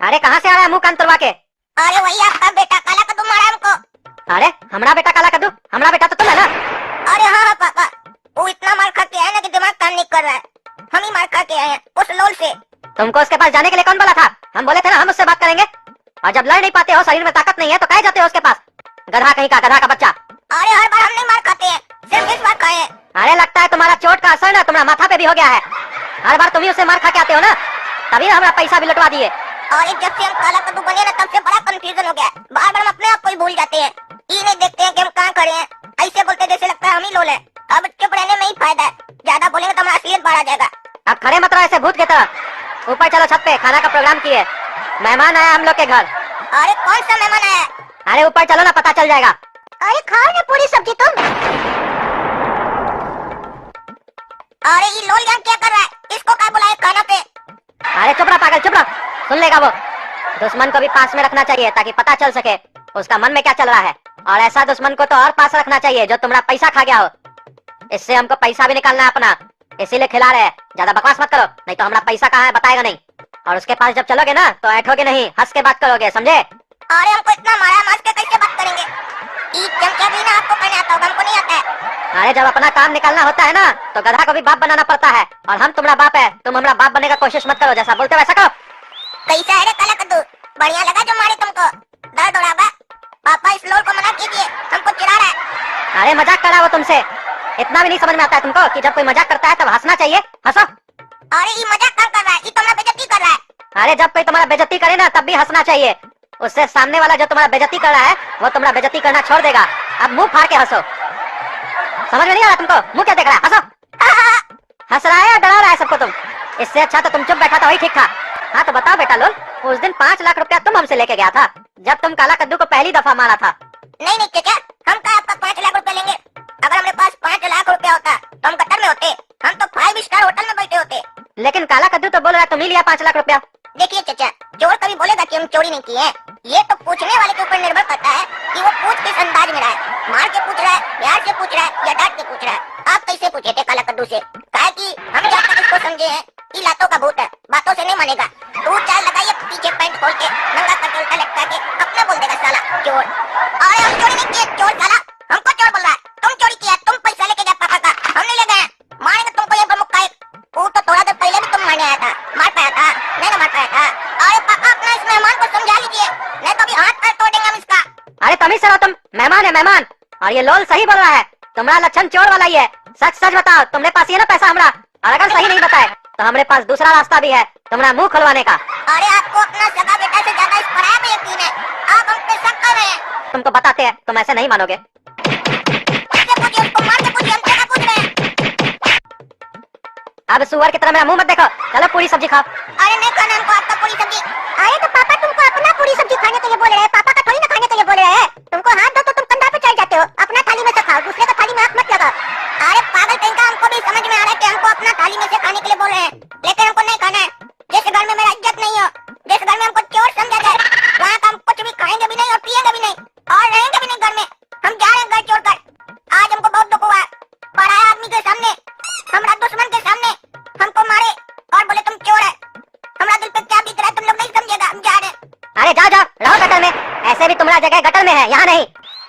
अरे कहाँ से आ रहा है मुंह कान तुड़वा के? अरे वही आपका बेटा काला कद्दू मारा हमको। अरे हमारा बेटा काला कद्दू? हमारा बेटा तो तुम है ना? अरे हाँ पापा, वो इतना मार खा के आया ना कि दिमाग काम नहीं कर रहा है। हम ही मार खा के आए हैं उस लोल से। तुमको उसके पास जाने के लिए कौन बोला था? हम बोले थे ना हम उससे बात करेंगे। और जब लड़ नहीं पाते हो, शरीर में ताकत नहीं है, तो कहे जाते हो उसके पास? गधा कहीं का, गधा का बच्चा। अरे हर बार हम नहीं मार खाते हैं, सिर्फ इस बार खाए हैं। अरे लगता है तुम्हारा चोट का असर ना तुम्हारा माथा पे भी हो गया है। हर बार तुम ही उससे मार खा के आते हो ना, तभी हमारा पैसा भी लुटवा दिए। और जब से हम काला कद्दू बने ना तब से बड़ा कंफ्यूजन हो गया है। बार बार हम अपने आप को ही भूल जाते हैं। ये नहीं देखते हैं कि हम कहाँ खड़े हैं। ऐसे बोलते जैसे लगता है हम ही लोल है। अब चुप रहने में ही फायदा है, ज्यादा बोलेंगे तो हमारा असलियत बाहर आ जाएगा। अब खड़े मत रहो ऐसे भूत की तरह। ऊपर चलो छत पे, खाना का प्रोग्राम किए। मेहमान आया हम लोग के घर। अरे कौन सा मेहमान आया? अरे ऊपर चलो ना, पता चल जाएगा। अरे खाओ ना पूरी सब्जी तुम। अरे ये लोल जान क्या कर रहा है? इसको क्या बुलाए खाना पे? अरे चुप रहा पागल, चुप रहा। सुन लेगा वो। दुश्मन को भी पास में रखना चाहिए ताकि पता चल सके उसका मन में क्या चल रहा है। और ऐसा दुश्मन को तो और पास रखना चाहिए जो तुम्हारा पैसा खा गया हो। इससे हमको पैसा भी निकालना है अपना, इसीलिए खिला रहे हैं। ज्यादा बकवास मत करो, नहीं तो हमारा पैसा कहाँ है बताएगा नहीं। और उसके पास जब चलोगे ना तो ऐठोगे नहीं, हंस के बात करोगे, समझे? अरे हमको इतना मारा मार के कैसे बात करेंगे? चमचा भी ना आपको कहने आता होगा, हमको नहीं आता है। अरे जब अपना काम निकालना होता है ना तो गधा को भी बाप बनाना पड़ता है। और हम तुम्हारा बाप है, तुम हमारा बाप बनने का कोशिश मत करो। जैसा बोलते वैसा करो। कैसा है रे काला कद्दू? बढ़िया लगा जो मारे तुमको? दर्द हो रहा होगा? पापा इस लोल को मना कीजिए, हमको चिढ़ा रहा है। अरे मजाक कर रहा है वो तुमसे। इतना भी नहीं समझ में आता है तुमको कि जब कोई मजाक करता है तब हंसना चाहिए। हंसो। अरे ये मजाक काम कर रहा है, ये तुम्हारा बेइज्जती कर रहा है। अरे जब कोई तुम्हारा बेइज्जती करे ना तब भी हंसना चाहिए। उससे सामने वाला जो तुम्हारा बेइज्जती कर रहा है वो तुम्हारा बेइज्जती करना छोड़ देगा। अब मुंह फाड़ के हंसो। समझ में नहीं आ रहा तुमको? मुंह क्या देख रहा है? हंसो। हंस रहा है या डरा रहा है सबको तुम? इससे अच्छा तो तुम चुप बैठा था, वही ठीक था। हाँ तो बताओ बेटा लोल, उस दिन 5 लाख रुपया तुम हमसे लेके गया था जब तुम काला कद्दू को पहली दफा मारा था। नहीं नहीं चाचा, हम क्या आपका 5 लाख रुपए लेंगे? अगर हमारे पास 5 लाख रुपया होता तो हम कतर में होते, हम तो 5 स्टार होटल में बैठे होते। लेकिन काला कद्दू तो बोल रहा है तुम ही लिया 5 लाख रुपया। देखिए चाचा, चोर कभी बोलेगा कि हम चोरी नहीं किए हैं। ये तो पूछने वाले के ऊपर निर्भर करता है कि वो पूछ किस अंदाज में रहा है। मार के पूछ रहा है, प्यार से पूछ रहा है या डांट के पूछ रहा है। आप कैसे पूछे थे काला कद्दू से? कहा कि हम जब तक इसको समझे हैं कि लातों का भूत है, बातों से नहीं मानेगा। तू चाल लगाइए पीछे पैंट खोल के, नंगा करके उल्टा लटका के अपना बोल देगा साला चोर। अरे हम चोरी नहीं किए, चोर साला हमको चोर बोल रहा है। तुम चोरी किया, तुम पैसा लेके गए पापा का, हम नहीं ले गए। मारेंगे तुमको ये प्रमुख का एक। वो तो थोड़ा देर पहले भी तुम मारने आया था, मार पाया था? नहीं ना मार पाया था। अरे पापा अपना इस मेहमान को समझा लीजिए, नहीं तो अभी हाथ पैर तोड़ देंगे हम इसका। अरे तमीज से रहो तुम, मेहमान है मेहमान। और ये लोल सही बोल रहा है, तुम्हारा लक्षण चोर वाला ही है। सच सच बताओ, तुमने पास ये ना पैसा हमारा? और अगर सही नहीं बताए तो हमारे पास दूसरा रास्ता भी है, तुम्हारा मुंह खुलवाने का। अरे आपको अपना सगा बेटा से ज्यादा इस पराया पे यकीन है, आप हम पे शक कर रहे हैं। तुमको बताते हैं, तुम ऐसे नहीं मानोगे। कैसे पूछिए उसको, मार के पूछिए, हम क्या पूछ रहे हैं? अब सुअर की तरह मेरा मुंह मत देखो, चलो पूरी सब्जी खाओ। अरे नहीं खाना हमको आपका पूरी सब्जी। अरे तो पापा तुमको अपना पूरी सब्जी खाने के लिए बोल रहे हैं, पापा का थोड़ी ना खाने के लिए बोल रहे हैं। तुमको हाथ दो तो तुम कंधा पे चढ़ जाते हो। अपना थाली में से खाओ, दूसरे का थाली में हाथ मत लगाओ। अरे पागल कहीं का, हमको भी समझ में आ रहा है कि हमको अपना थाली में से खाने के लिए बोल रहे हैं, लेकिन हमको नहीं खाना है। जिस घर में मेरा इज्जत नहीं हो, जिस घर में हमको चोर समझा जाए, वहाँ का हम कुछ भी खाएंगे भी नहीं और पिएंगे भी नहीं और रहेंगे भी नहीं घर में। हम जा रहे हैं घर छोड़कर। आज हमको बहुत दुख हुआ, पराया आदमी के सामने, हमारा दुश्मन के सामने हमको मारे और बोले तुम चोर है। हमारा दिल पे क्या बीत रहा है तुम लोग नहीं समझेगा, हम जा रहे हैं। अरे जाओ जाओ, रहो गटर में। ऐसे भी तुम्हारा जगह गटर में है, यहाँ नहीं।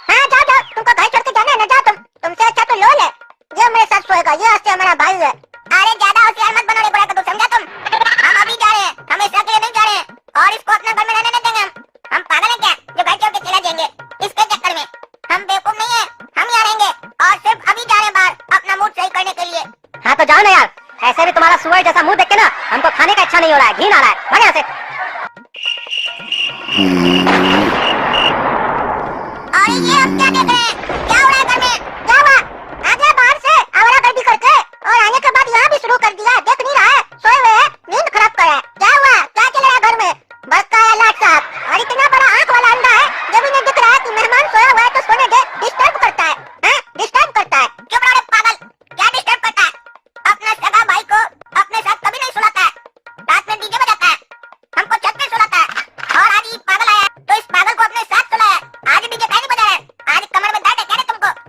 हाँ जाओ जाओ, तुमको घर छोड़ के जाना है ना, जाओ तुम। तुमसे अच्छा तो लोल है, ये मेरे साथ सोएगा, ये आज से हमारा भाई है। अरे ज्यादा होशियार मत बनो रे बड़ा कद्दू, समझा तुम? हम अभी जा रहे हैं, हमेशा के लिए नहीं जा रहे हैं और इसको अपना घर में रहने नहीं देंगे। हम पागल है क्या जो घर छोड़ के चला जाएंगे इसके चक्कर में? हम बेवकूफ नहीं है, हम यहाँ रहेंगे और सिर्फ अभी जा रहे हैं बाहर अपना मूड सही करने के लिए। हाँ तो जाओ ना यार, ऐसे भी तुम्हारा सुअर जैसा मुंह देख के ना हमको खाने का इच्छा नहीं हो रहा है, घिन आ रहा है। भाग यहाँ से। अरे ये हम क्या देख रहे हैं? क्या हो रहा है घर में? क्या हुआ? आ गया बाहर से आवारागर्दी करके और आने के बाद यहाँ भी शुरू कर दिया। देख नहीं रहा है, सोए हुए हैं, नींद खराब कर रहा है। क्या हुआ? क्या चल रहा है घर में? बड़का है लाट साहब और इतना बड़ा आंख वाला अंडा है, जब भी नहीं दिख रहा है कि मेहमान सोया हुआ है तो सोने दे। डिस्टर्ब करता है, हैं? डिस्टर्ब करता है। चुप रहो रे पागल, क्या डिस्टर्ब करता है? अपना सगा भाई को अपने साथ कभी नहीं सुलाता है, रात में डीजे बजाता है, हमको छत पे सुलाता है। और आज ये पागल आया तो इस पागल को अपने साथ सुलाया। आज डीजे काहे नहीं बजा रहा है? आज कमर में दर्द है क्या रे तुमको?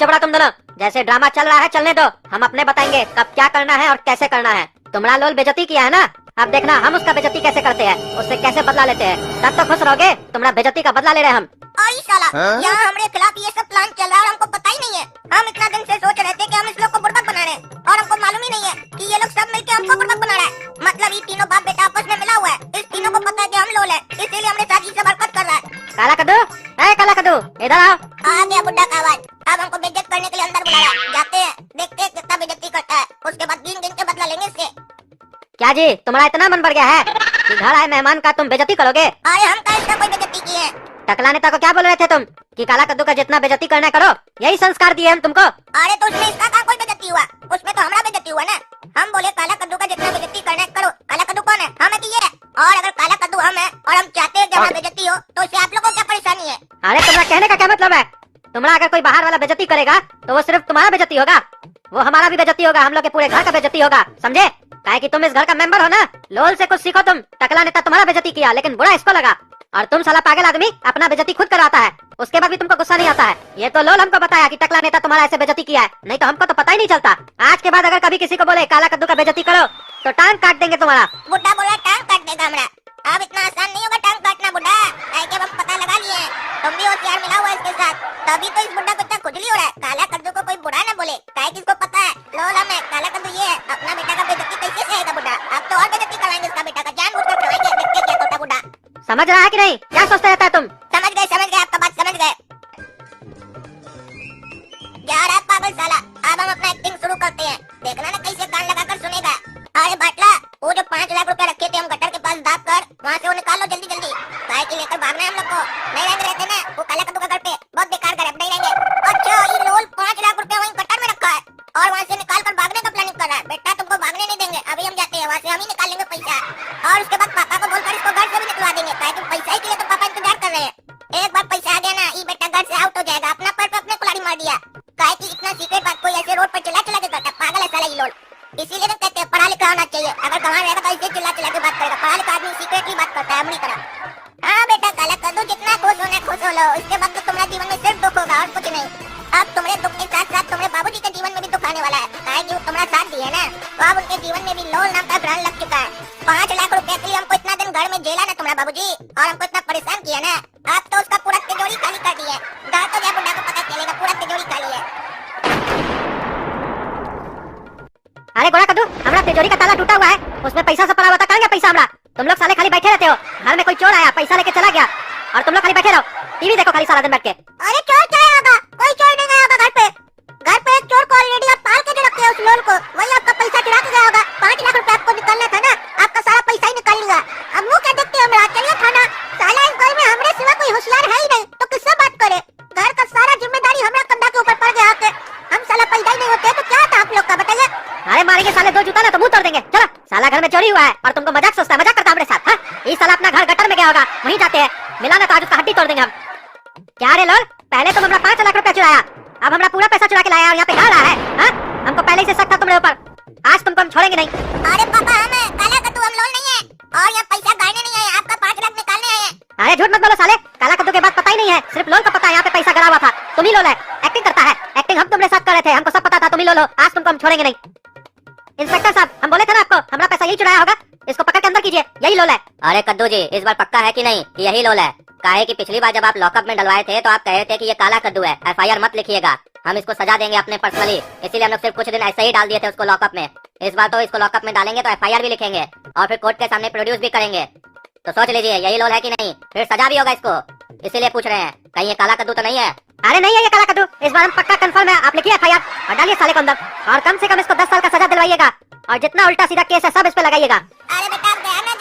चुप रहा तुम दोनों। जैसे ड्रामा चल रहा है चलने दो, हम अपने बताएंगे कब क्या करना है और कैसे करना है। तुम्हारा लोल बेइज्जती किया है ना, अब देखना हम उसका बेइज्जती कैसे करते हैं, उससे कैसे बदला लेते हैं। तब तो खुश रहोगे, तुम्हारा बेइज्जती का बदला ले रहे हैं हम। और इस साला यहाँ हमारे खिलाफ ये सब प्लान चल रहा है और हमको पता ही नहीं है। हम इतना दिन से सोच रहे थे कि हम इस लोग को बुड़बक बना रहे हैं और हमको मालूम ही नहीं है कि ये लोग सब मिलके हमको बुड़बक बना रहा है। मतलब ये तीनों बाप बेटा आपस में मिला हुआ है। इस तीनों को पता है कि हम लोल है, इसीलिए हमने साथ ही सब हरकत कर रहा है। काला कद्दू, ए काला कद्दू, इधर आओ। आ गया बुड्ढा का आवाज। अब हमको बेइज्जत करने के लिए अंदर बुलाया। जाते हैं, देखते हैं कितना बेइज्जती करता है, उसके बाद गिन गिन के बदला लेंगे इससे। क्या जी तुम्हारा इतना मन बढ़ गया है कि घर आए मेहमान का तुम बेइज्जती करोगे? अरे हम का इसका कोई बेइज्जती की है? टकला नेता को क्या बोल रहे थे तुम कि काला कद्दू का जितना बेइज्जती करना है करो, यही संस्कार दिए हम तुमको। अरे तो उसमें इसका कहाँ कोई बेइज्जती हुआ? उसमें तो हमारा बेइज्जती हुआ ना। हम बोले काला कद्दू का जितना बेइज्जती करना है करो। काला कद्दू कौन है? हम है कि ये है? और अगर काला कद्दू हम है और हम चाहते हैं कि हमारा बेइज्जती हो तो उससे आप लोगों को क्या परेशानी है? अरे तुम्हारा कहने का क्या मतलब है? तुम्हारा अगर कोई बाहर वाला बेइज्जती करेगा तो वो सिर्फ तुम्हारा बेइज्जती होगा, वो हमारा भी बेइज्जती होगा, हम लोग के पूरे घर का बेइज्जती होगा, समझे? काहे कि तुम इस घर का मेंबर हो ना। लोल से कुछ सीखो तुम। टकला नेता तुम्हारा बेइज्जती किया लेकिन बुरा इसको लगा, और तुम साला पागल आदमी अपना बेइज्जती खुद कराता है, उसके बाद भी तुमको गुस्सा नहीं आता है। ये तो लोल हमको बताया कि टकला नेता तुम्हारा ऐसे बेइज्जती किया है, नहीं तो हमको तो पता ही नहीं चलता। आज के बाद अगर कभी किसी को बोले काला कद्दू का बेइज्जती करो तो टांग काट देंगे तुम्हारा। बुड्ढा बोल रहा है टांग काट देगा हमारा। अब इतना आसान नहीं होगा टांग काटना बुड्ढा। कि हम पता लगा लिए हैं, तुम भी होशियार मिला हुआ इसके साथ, तभी तो इस बुड्ढा को इतना खुजली हो रहा है। काला कद्दू को कोई बुरा ना बोले, काहे कि इसको पता है लोल हम है, काला कद्दू ये है। अपना बेटा का बेइज्जती कैसे सहेगा बुड्ढा? अब तो और बेइज्जती करवाएंगे इसका बेटा का, जानबूझकर करवाएंगे। देखते क्या करता बुड्ढा। समझ रहा है कि नहीं? क्या सोचते रहता है तुम? समझ गए आपका बात समझ गए। जा रहा है पागल साला। अब हम अपना एक्टिंग शुरू करते हैं, देखना ना कैसे कान लगाकर सुनेगा। अरे बाटला, वो जो 5 लाख रुपए रखे थे हम गटर के पास दाब कर, वहाँ से वो निकालो जल्दी जल्दी। काहे कि लेकर भागना है हम लोग को, नहीं रहेंगे रहते ना वो काला कद्दू का घर पे, बहुत बेकार घर है, नहीं रहेंगे। अच्छा ये लोल 5 लाख रुपए वहीं गटर में रखा है और वहाँ से निकाल कर भागने का प्लानिंग कर रहा है। बेटा तुमको भागने नहीं देंगे, अभी हम जाते हैं वहाँ से, हम ही निकाल लेंगे पैसा और उसके बाद पापा को बोलकर इसको घर से भी निकलवा देंगे। काहे कि पैसा ही के लिए तो पापा इंतजार कर रहे हैं। एक बार पैसा आ गया ना, ये बेटा घर से आउट हो जाएगा। अपना पर अपने कुल्हाड़ी मार दिया। काहे कि इतना सीक्रेट बात कोई ऐसे रोड पर चिल्ला चिल्ला के करता है, पागल है साला ये लोल। इसीलिए तो कहते हैं पढ़ा लिखा होना चाहिए। अगर कहाँ रहेगा तो ऐसे चिल्ला चिल्ला के बात करेगा। पढ़ा लिखा आदमी सीक्रेटली बात करता है अपनी तरह। हाँ बेटा काला कद्दू, जितना खुश होना खुश हो लो, इसके बाद तो तुम्हारे जीवन में सिर्फ दुख होगा और कुछ नहीं। अब तुम्हारे दुख के साथ साथ तुम्हारे बाबूजी के जीवन में भी दुख आने वाला है। काहे कि वो तुम्हारा साथ दिए ना, तो अब उनके जीवन में भी लोल नाम का भ्रम लग चुका है। 5 लाख रुपए के लिए हमको इतना दिन घर में जेला ना तुम्हारा बाबूजी, और हमको इतना परेशान किया ना। अब तो उसका पूरा तिजोरी खाली कर दिया। गाँव तो गया बुड्ढा को पता चलेगा पूरा तिजोरी खाली है। अरे गोरा कद्दू, हमारा तिजोरी का ताला टूटा हुआ है, उसमें पैसा सब पड़ा हुआ था, कहाँ गया पैसा हमारा? तुम लोग साले खाली बैठे रहते हो, घर में कोई चोर आया पैसा लेके चला गया और तुम लोग खाली बैठे रहो, टीवी देखो खाली सारा दिन बैठ के। अरे चोर क्या होगा? कोई चोर नहीं गया होगा घर पे। घर पे एक चोर को ऑलरेडी आप पाल के जो रखे हैं उस लोल को, वही आपका पैसा चुरा के गया होगा। 5 लाख रुपए आपको निकालना था ना, आपका सारा पैसा ही निकाल लिया। अब मुँह क्या देखते हो मेरा? चलिए थाना। साला इस घर में हमरे सिवा कोई होशियार है ही नहीं, तो किससे बात करे? घर का सारा जिम्मेदारी हमारा कंधा के ऊपर पड़ गया आके। हम साला पैदा ही नहीं होते तो क्या था आप लोग का, बताइए? अरे मारेंगे साले 2 जूता ना तो मुंह तोड़ देंगे। चलो, साला घर में चोरी हुआ है और तुमको मजाक सोचता है, मजाक करता है हमारे साथ। हाँ, इस साला अपना घर गटर में गया होगा, वहीं जाते हैं, मिला ना तो आज उसका हड्डी तोड़ देंगे हम। क्या रे लोल, पहले तुम हमारा 5 लाख रुपया चुराया, अब हमारा पूरा पैसा चुरा के लाया और यहाँ पे गा रहा है। हाँ, हमको पहले ही से शक था तुम्हारे ऊपर, आज तुमको हम छोड़ेंगे नहीं। अरे पापा हम है काला कद्दू, हम लोल नहीं है और यहाँ पैसा गाड़ने नहीं आए, आपका 5 लाख निकालने आए हैं। अरे झूठ मत बोलो साले, काला कद्दू के बाद पता ही नहीं है, सिर्फ लोल को पता है यहाँ पे पैसा गिरा हुआ था। तुम ही लोल है, एक्टिंग करता है। एक्टिंग हम तुम्हारे साथ कर रहे थे, हमको सब पता था तुम ही लोल हो, आज तुमको हम छोड़ेंगे नहीं। इंस्पेक्टर साहब, हम बोले थे ना आपको, हमारा पैसा यही चुराया होगा, इसको पकड़ के अंदर कीजिए, यही लोल है। अरे कद्दू जी, इस बार पक्का है कि नहीं कि यही लोल है? काहे कि पिछली बार जब आप लॉकअप में डलवाए थे तो आप कहे थे कि ये काला कद्दू है, FIR मत लिखिएगा, हम इसको सजा देंगे अपने पर्सनली, इसीलिए हम लोग सिर्फ कुछ दिन ऐसे ही डाल दिए थे उसको लॉकअप में। इस बार तो इसको लॉकअप में डालेंगे तो FIR भी लिखेंगे और फिर कोर्ट के सामने प्रोड्यूस भी करेंगे। तो सोच लीजिए यही लोल है कि नहीं, फिर सजा भी होगा इसको, इसीलिए पूछ रहे हैं कहीं ये काला कद्दू तो नहीं है? अरे नहीं है ये काला कद्दू, इस बार हम पक्का कंफर्म है। आप लिखिए FIR और डालिए साले को अंदर, और कम से कम इसको 10 साल का सजा दिलवाइएगा और जितना उल्टा सीधा केस है सब इस पे लगाइएगा। अरे बेटा गया ना